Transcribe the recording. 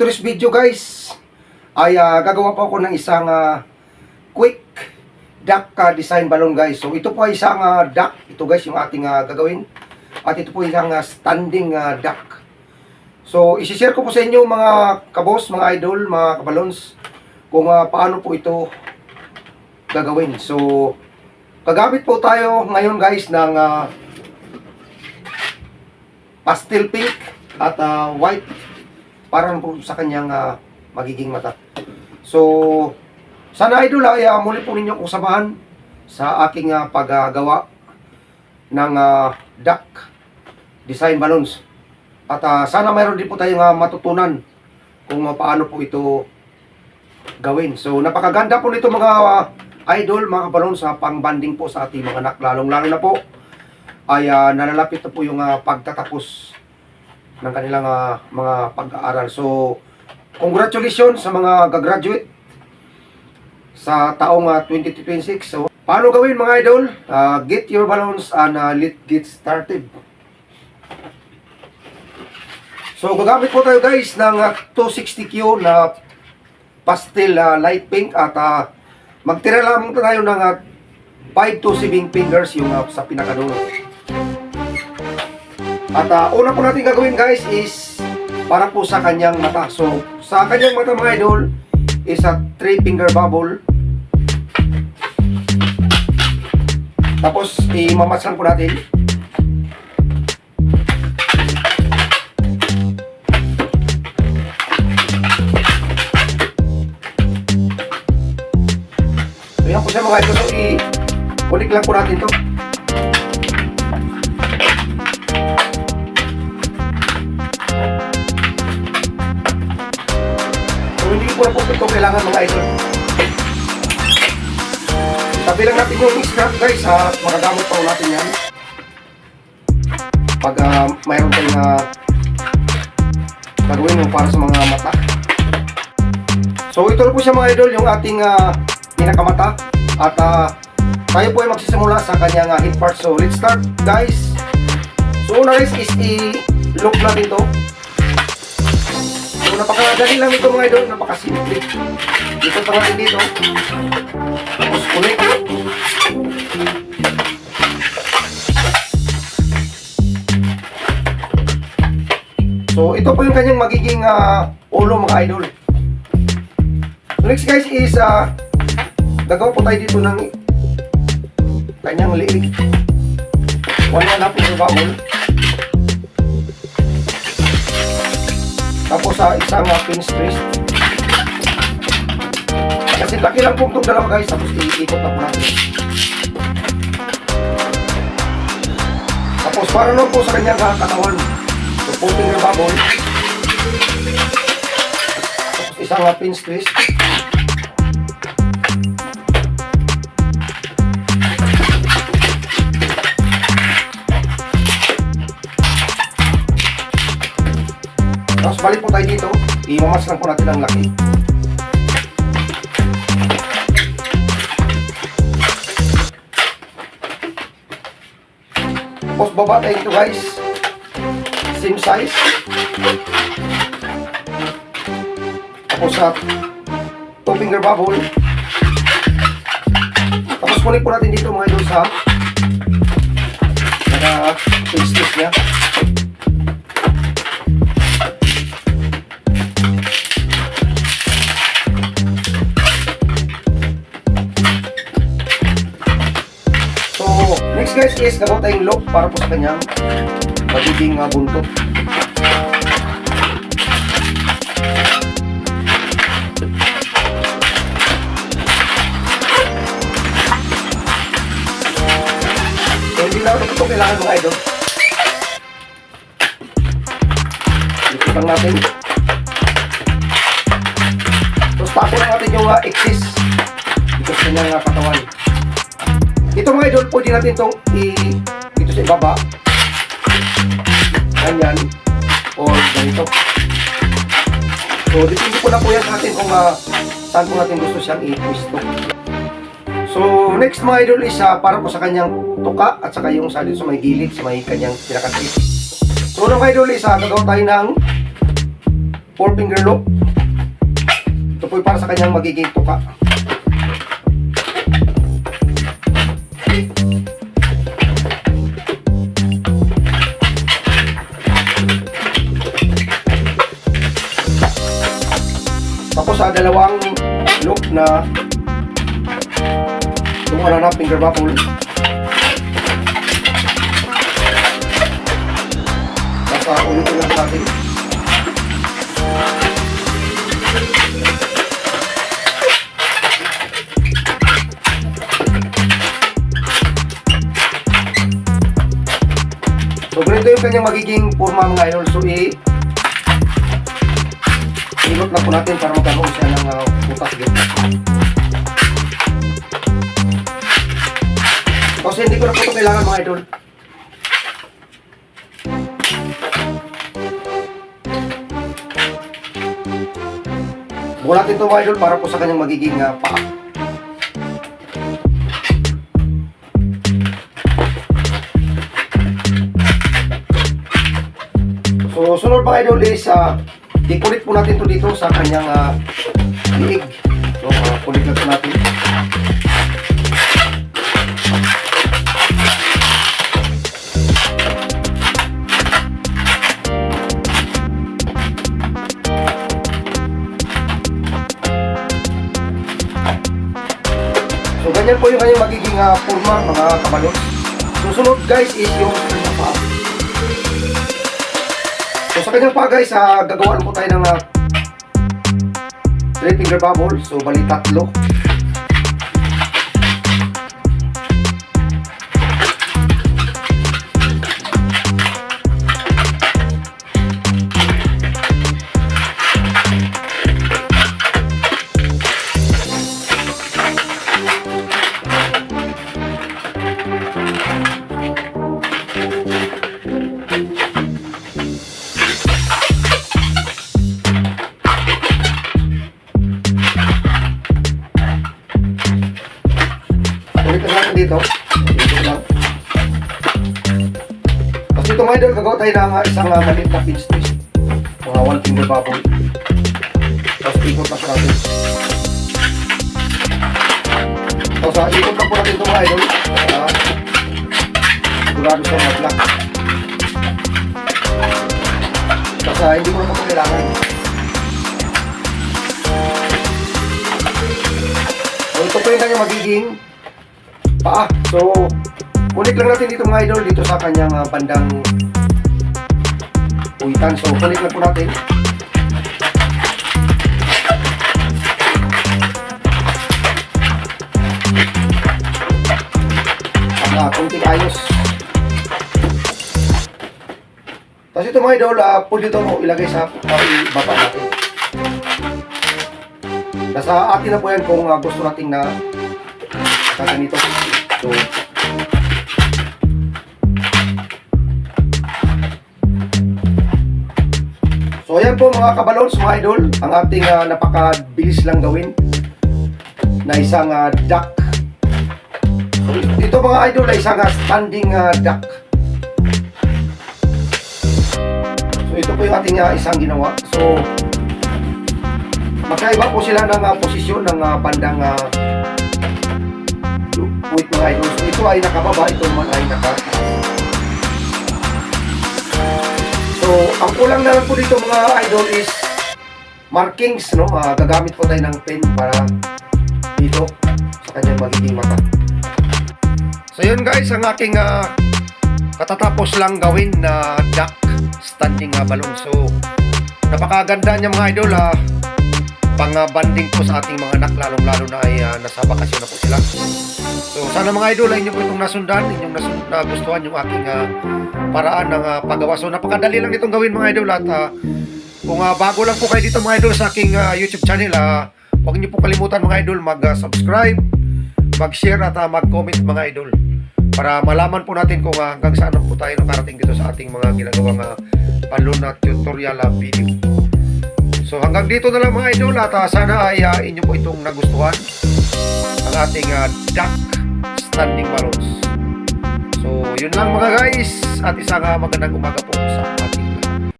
today's video guys ay gagawa po ako ng isang quick duck design balloon guys. So ito po ay isang duck. Ito guys yung ating gagawin. At ito po isang standing duck. So isi-share ko po sa inyo mga kabos, mga idol, mga kabalons kung paano po ito gagawin. So gagamit po tayo ngayon guys ng pastel pink at white para po sa kanyang magiging mata. So sana idol ay muli po ninyo kong samahan sa aking paggagawa ng duck design balloons. At sana mayroon din po tayong matutunan kung paano po ito gawin. So napakaganda po nito mga idol, mga balloons sa pang-banding po sa ating mga anak. Lalong-lalo na po ay nalalapit na po yung pagtatapos ng kanilang mga pag-aaral. So congratulations sa mga gagraduate sa taong 2026. So paano gawin mga idol? Get your balloons and let's get started. So gagamit po tayo guys ng 260Q na pastel light pink at magtira lamang tayo ng 5 to 7 fingers yung sa pinakadulo. At una po natin gagawin guys is para po sa kanyang mata. So sa kanyang mata mga idol is a 3 finger bubble. Tapos imamaskan po natin. So yan po siya mga idol. So i-ulik lang po natin to. Hindi po na po ito kailangan mga idol. Tabi lang natin yung scrap guys, magagamit pa natin yan pag mayroon tayong gagawin yung para sa mga mata. So ito na po siya mga idol, yung ating pinakamata. At tayo po ay magsisimula sa kanyang head part. So let's start guys. So una guys is i-look natin to. So napakadali lang ito mga idol, napakasimple. Dito pa natin dito. Tapos ulit. So ito po yung kanyang magiging ulo mga idol. So next guys is gagawa po tayo dito ng kanyang liig. Wala na po yung bubble. Tapos isang pin twist. Kasi laki lang po itong dalawa guys. Tapos iikot na po natin. Tapos para lang po sa kanyang katawan. So putting yung bubble. Tapos isang pin twist. Tapos balik po tayo dito, imamas lang po natin ang laki. Tapos baba tayo dito guys, same size. Tapos sa 2 finger bubble. Tapos kunin po natin dito mga idol sa twist niya. Next guys is gagawa tayong loop para po sa kanyang magiging buntot. So hindi lang ito kailangan mga idol. Ikot lang natin. Tapos tapo lang natin yung excess dito sa kanyang katawan. Ito mga idol, pwede natin itong dito sa ibaba. Ganyan. O ganito. So, depende po na po yan sa atin kung saan po natin gusto siyang i-twist to. So, next mga idol is para po sa kanyang tuka at saka yung sa dito sa may gilid, sa may kanyang pinaka-tip. So, mga idol is gagawa tayo ng 4 finger loop. Ito po para sa kanyang magiging tuka. Tapos sa dalawang loop na itong ano na finger baffle. Basta ulitin lang natin. So ganito yung kanyang magiging forma mga idol. So ilot lang po natin para magkaroon siya ng butas dito. Kasi hindi ko na po ito kailangan mga idol. Bukan natin ito mga idol para po sa kanyang magiging paa. So sunod mga idol is i-connect po natin ito dito sa kanyang liig. So connect lang po natin. So ganyan po yung kanyang magiging forma mga kabalot. Susunod guys is yung kanyang paa. So sa kanyang paa guys, gagawan po tayo ng 3 finger bubble. So bali 3. Ulit natin dito. Dito lang. Tapos dito mga idol, gagawa tayo ng isang maliit na pinch twist. Mga 1 finger bubble. Tapos ikot lang natin. Tapos ikot lang po natin ito mga idol. Sigurado siya mag-lock. Tapos hindi mo naman ito kailangan. So ito po yung kanyang magiging paa. So, kunik lang natin dito mga idol, dito sa kanyang bandang uwitan. So, kunik lang po natin. Kunting ayos. Tapos ito mga idol, pwede ito ilagay sa baba natin. Nasa atin na po yan kung gusto natin na ganito. So ayan po mga kabalons, mga idol, ang ating napakabilis lang gawin na isang duck. So, ito mga idol ay isang standing duck. So ito po yung ating isang ginawa. So magkaiba po sila ng posisyon ng bandang wait mga idol. So ito ay nakababa, ito naman ay nakataas. So ang kulang na lang po dito mga idol is markings, no? Gagamit po tayo ng pen para dito sa kanyang magiging mata. So yun guys, ang aking katatapos lang gawin na duck standing balloon. So napakaganda niya mga idol, pang banding po sa ating mga anak, lalong-lalo na ay nasa bakasyon na po sila. So sana mga idol ay inyo po itong nasundan, inyong nagustuhan yung aking paraan ng paggawa. So napakadali lang itong gawin mga idol, at kung bago lang po kayo dito mga idol sa aking YouTube channel, huwag niyo po kalimutan mga idol mag-subscribe, mag-share at mag-comment mga idol, para malaman po natin kung hanggang saan po tayo nakarating dito sa ating mga ginagawang balloon na tutorial video. So hanggang dito na lang mga idol, at sana ay inyo po itong nagustuhan ang ating duck standing balloons. So yun lang mga guys, at isang magandang umaga po sa ating